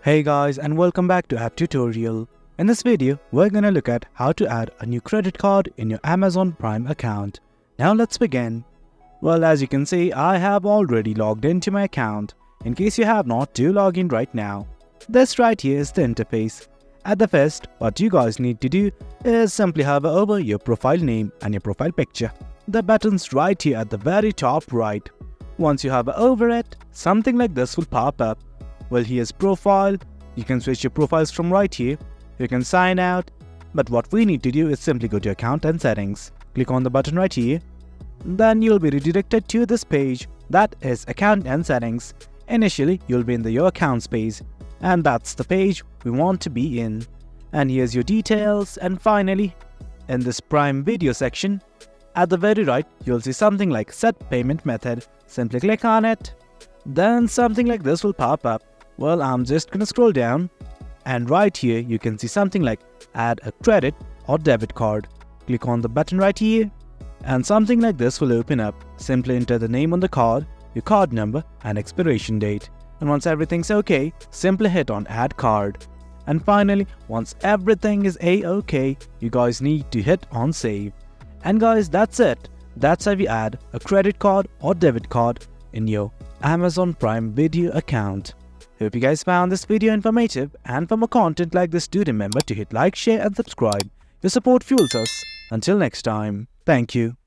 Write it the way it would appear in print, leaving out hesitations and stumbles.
Hey guys, and welcome back to App Tutorial. In this video, we're gonna look at how to add a new credit card in your Amazon Prime account. Now let's begin. Well, as you can see, I have already logged into my account. In case you have not, do log in right now. This right here is the interface. At the first, what you guys need to do is simply hover over your profile name and your profile picture. The button's right here at the very top right. Once you hover over it, something like this will pop up. Well, here's profile. You can switch your profiles from right here. You can sign out. But what we need to do is simply go to account and settings. Click on the button right here. Then you'll be redirected to this page. That is account and settings. Initially, you'll be in the your accounts page. And that's the page we want to be in. And here's your details. And finally, in this Prime video section, at the very right, you'll see something like set payment method. Simply click on it. Then something like this will pop up. Well, I'm just gonna scroll down, and right here you can see something like add a credit or debit card. Click on the button right here, and something like this will open up. Simply enter the name on the card, your card number and expiration date. And once everything's okay, simply hit on add card. And finally, once everything is a-okay, you guys need to hit on save. And guys, that's it. That's how you add a credit card or debit card in your Amazon Prime Video account. Hope you guys found this video informative, and for more content like this, do remember to hit like, share and subscribe. Your support fuels us. Until next time, thank you.